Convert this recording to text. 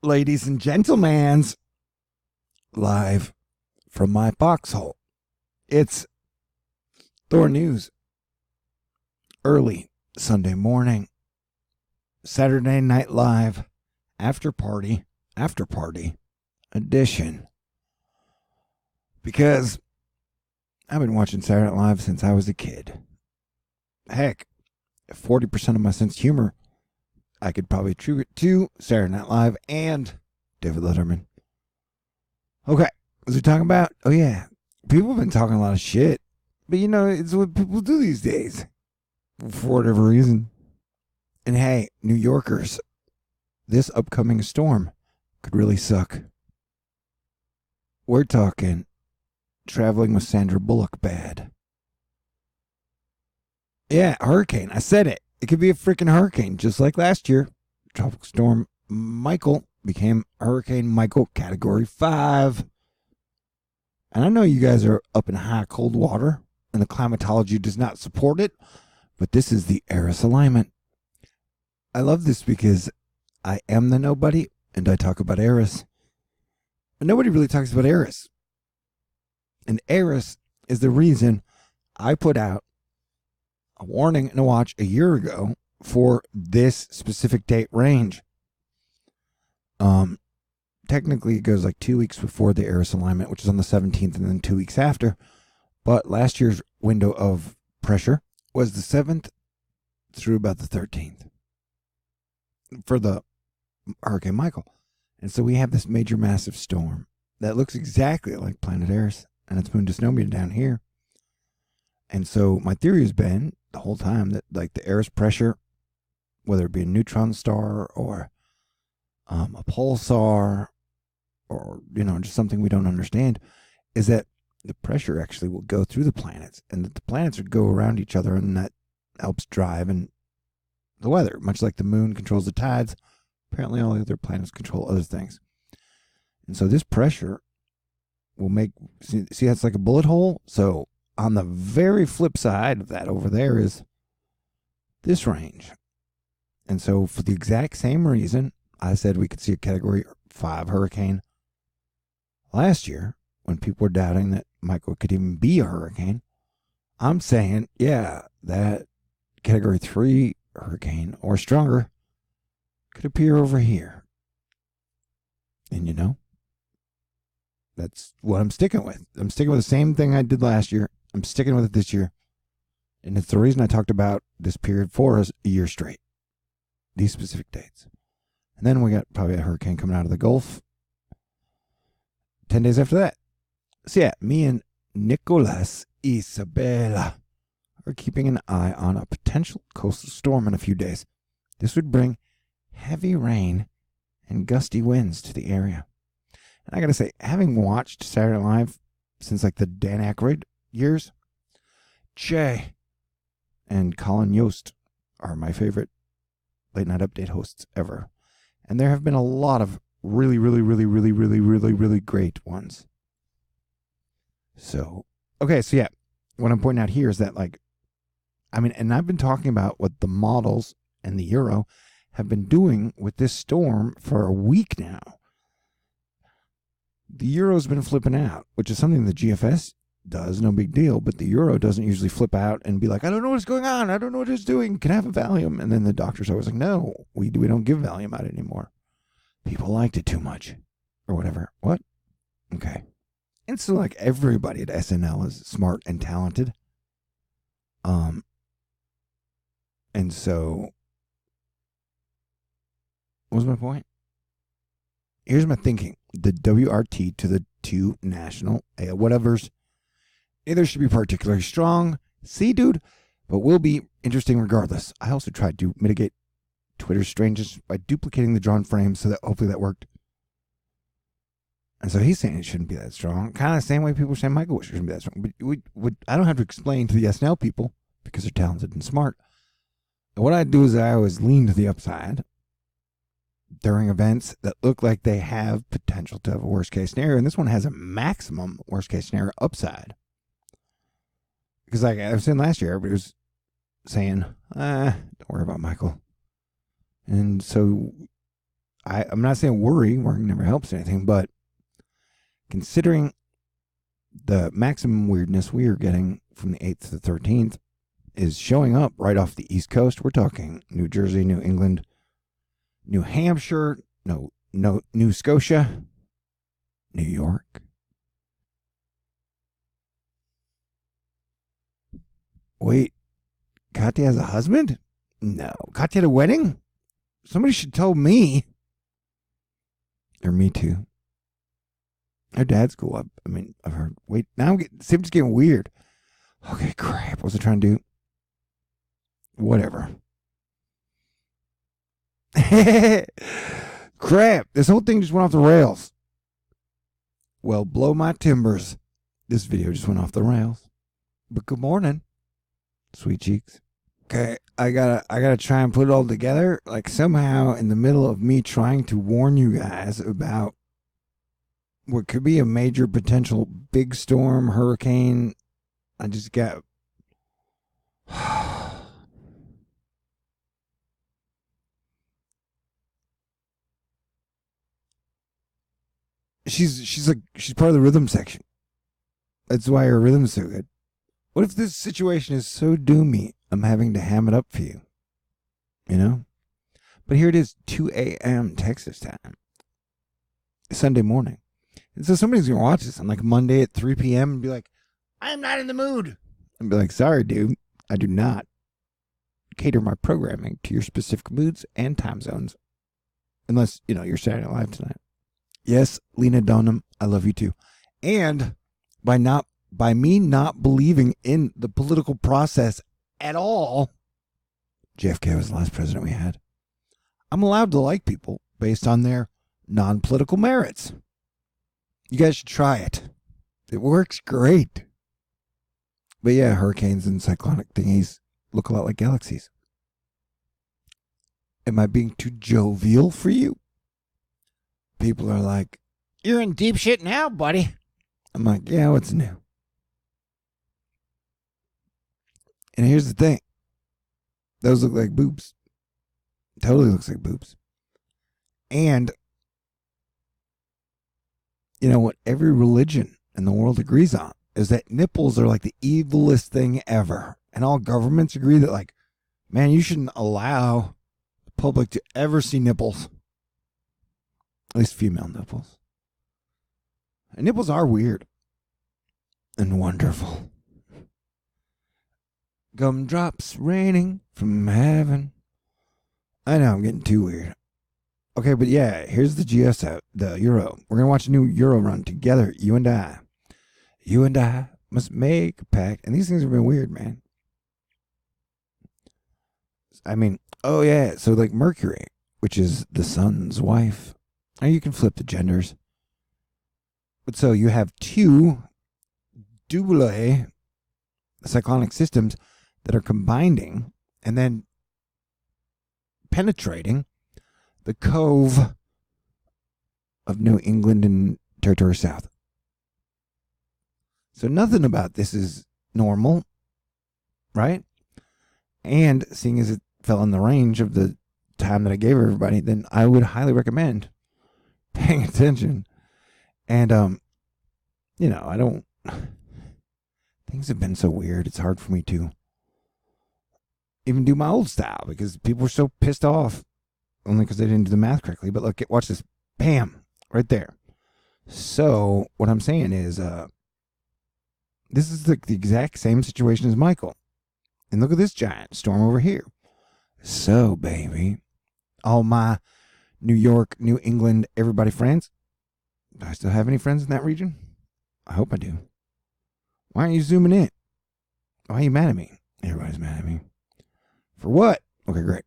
ladies and gentlemen, live from my foxhole. It's THORnews. Early Sunday morning, Saturday Night Live, after party edition. Because I've been watching Saturday Night Live since I was a kid. Heck, 40% of my sense of humor I could probably attribute to Saturday Night Live and David Letterman. Okay, what are we talking about? Oh yeah, people have been talking a lot of shit. But you know, it's what people do these days. For whatever reason. And hey, New Yorkers, this upcoming storm could really suck. We're talking traveling with Sandra Bullock bad. Yeah, hurricane. I said it. It could be a freaking hurricane, just like last year. Tropical Storm Michael became Hurricane Michael Category 5. And I know you guys are up in high cold water, and the climatology does not support it, but this is the Eris alignment. I love this because I am the nobody, and I talk about Eris. But nobody really talks about Eris. And Eris is the reason I put out a warning and a watch a year ago for this specific date range. Technically it goes like 2 weeks before the Eris alignment, which is on the 17th, and then 2 weeks after. But last year's window of pressure was the 7th through about the 13th for the Hurricane Michael. And so we have this major massive storm that looks exactly like planet Eris, and it's moving dysnomia down here. And so my theory has been the whole time that like the Eris pressure, whether it be a neutron star or a pulsar or, you know, just something we don't understand, is that the pressure actually will go through the planets, and that the planets would go around each other, and that helps drive and the weather, much like the moon controls the tides. Apparently all the other planets control other things. And so this pressure will make, see how it's like a bullet hole? So on the very flip side of that over there is this range. And so for the exact same reason, I said we could see a Category 5 hurricane last year when people were doubting that Michael could even be a hurricane. I'm saying, yeah, that Category 3 hurricane or stronger could appear over here. And you know, that's what I'm sticking with. I'm sticking with the same thing I did last year. I'm sticking with it this year. And it's the reason I talked about this period for us a year straight. These specific dates. And then we got probably a hurricane coming out of the Gulf 10 days after that. So yeah, me and Nicolas Isabella are keeping an eye on a potential coastal storm in a few days. This would bring heavy rain and gusty winds to the area. And I gotta say, having watched Saturday Night Live since like the Dan Aykroyd years, Jay and Colin Yost are my favorite late night update hosts ever. And there have been a lot of really great ones. So, okay, so yeah, what I'm pointing out here is that, like, I mean, and I've been talking about what the models and the Euro have been doing with this storm for a week now. The Euro's been flipping out, which is something the GFS does, no big deal, but the Euro doesn't usually flip out and be like, I don't know what's going on, I don't know what it's doing, can I have a Valium? And then the doctor's always like, no, we don't give Valium out anymore. People liked it too much, or whatever. What? Okay. And so, like, everybody at SNL is smart and talented. And so, what was my point? Here's my thinking. The WRT to the two national whatevers either should be particularly strong, see, dude, but will be interesting regardless. I also tried to mitigate Twitter's strangeness by duplicating the drawn frames, so that hopefully that worked. And so he's saying it shouldn't be that strong. Kind of the same way people are saying Michael shouldn't be that strong. But I don't have to explain to the SNL people because they're talented and smart. And what I do is I always lean to the upside during events that look like they have potential to have a worst case scenario. And this one has a maximum worst case scenario upside. Because like I was saying last year, everybody was saying, don't worry about Michael. And so I'm not saying worry never helps anything, but considering the maximum weirdness we are getting from the 8th to the 13th is showing up right off the East Coast. We're talking New Jersey, New England, New Hampshire, no, New Scotia, New York. Wait, Katya has a husband? No. Katya had a wedding? Somebody should tell me. Or me too. Her dad's cool. I mean, I've heard. Wait, now it's getting weird. Okay, crap. What was I trying to do? Whatever. Crap. This whole thing just went off the rails. Well, blow my timbers. This video just went off the rails. But good morning, sweet cheeks. Okay, I gotta try and put it all together. Like somehow in the middle of me trying to warn you guys about what could be a major potential big storm, hurricane, I just got she's part of the rhythm section. That's why her rhythm's so good. What if this situation is so doomy I'm having to ham it up for you? You know? But here it is, 2 a.m. Texas time. Sunday morning. And so somebody's going to watch this on like Monday at 3 p.m. and be like, I'm not in the mood. And be like, sorry, dude. I do not cater my programming to your specific moods and time zones. Unless, you're Saturday Night Live tonight. Yes, Lena Dunham, I love you too. And by me not believing in the political process at all, JFK was the last president we had, I'm allowed to like people based on their non-political merits. You guys should try it. It works great. But yeah, hurricanes and cyclonic thingies look a lot like galaxies. Am I being too jovial for you? People are like, you're in deep shit now, buddy. I'm like, yeah, what's new? And here's the thing. Those look like boobs. Totally looks like boobs. And you know what every religion in the world agrees on is that nipples are like the evilest thing ever. And all governments agree that, like, man, you shouldn't allow the public to ever see nipples. At least female nipples. And nipples are weird. And wonderful. Gumdrops raining from heaven. I know, I'm getting too weird. Okay, but yeah, here's the GS out, the Euro. We're going to watch a new Euro run together, you and I. You and I must make a pact. And these things have been weird, man. I mean, oh yeah, so like Mercury, which is the sun's wife. Now you can flip the genders. But so you have two double cyclonic systems that are combining and then penetrating the cove of New England and Territory South. So nothing about this is normal, right? And seeing as it fell in the range of the time that I gave everybody, then I would highly recommend paying attention. And, I don't... Things have been so weird, it's hard for me to even do my old style because people were so pissed off only because they didn't do the math correctly. But look, watch this. Bam! Right there. So what I'm saying is this is the exact same situation as Michael. And look at this giant storm over here. So, baby, all my New York, New England, everybody friends. Do I still have any friends in that region? I hope I do. Why aren't you zooming in? Why are you mad at me? Everybody's mad at me. For what? Okay, great.